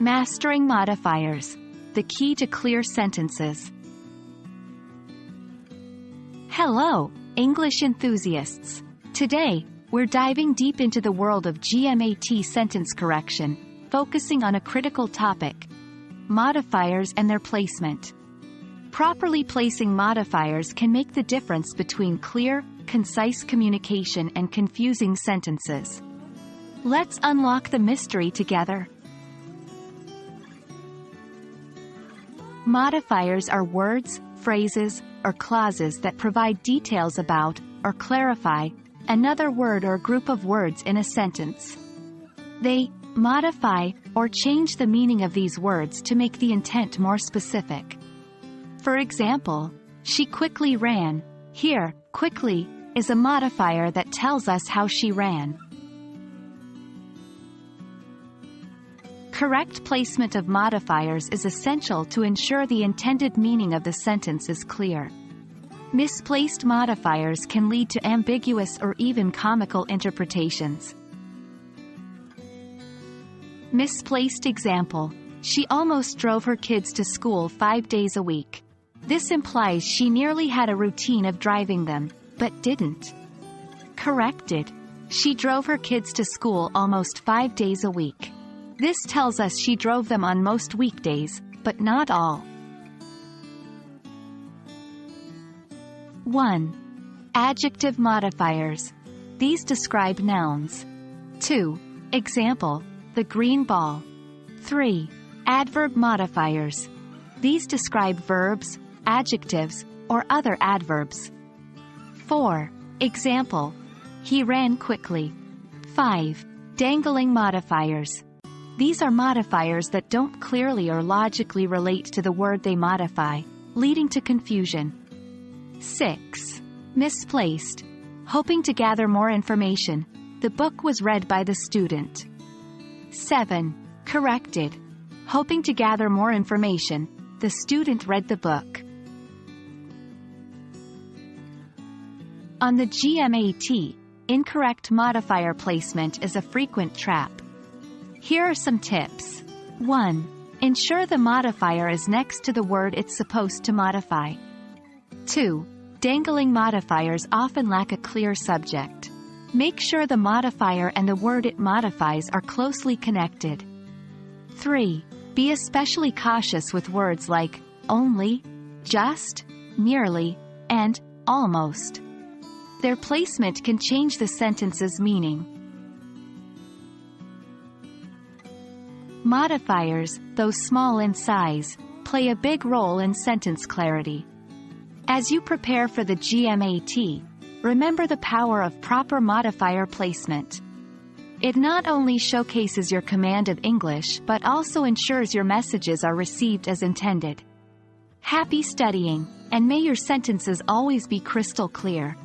Mastering modifiers. The key to clear sentences. Hello, English enthusiasts. Today, we're diving deep into the world of GMAT sentence correction, focusing on a critical topic: modifiers and their placement. Properly placing modifiers can make the difference between clear, concise communication and confusing sentences. Let's unlock the mystery together. Modifiers are words, phrases, or clauses that provide details about, or clarify, another word or group of words in a sentence. They modify or change the meaning of these words to make the intent more specific. For example, she quickly ran. Here, quickly is a modifier that tells us how she ran. Correct placement of modifiers is essential to ensure the intended meaning of the sentence is clear. Misplaced modifiers can lead to ambiguous or even comical interpretations. Misplaced example: she almost drove her kids to school 5 days a week. This implies she nearly had a routine of driving them, but didn't. Corrected: she drove her kids to school almost 5 days a week. This tells us she drove them on most weekdays, but not all. 1. Adjective modifiers. These describe nouns. 2. Example: the green ball. 3. Adverb modifiers. These describe verbs, adjectives, or other adverbs. 4. Example: he ran quickly. 5. Dangling modifiers. These are modifiers that don't clearly or logically relate to the word they modify, leading to confusion. 6. Misplaced. Hoping to gather more information, the book was read by the student. 7. Corrected. Hoping to gather more information, the student read the book. On the GMAT, incorrect modifier placement is a frequent trap. Here are some tips. 1. Ensure the modifier is next to the word it's supposed to modify. 2. Dangling modifiers often lack a clear subject. Make sure the modifier and the word it modifies are closely connected. 3. Be especially cautious with words like only, just, nearly, and almost. Their placement can change the sentence's meaning. Modifiers, though small in size, play a big role in sentence clarity. As you prepare for the GMAT, remember the power of proper modifier placement. It not only showcases your command of English but also ensures your messages are received as intended. Happy studying, and may your sentences always be crystal clear.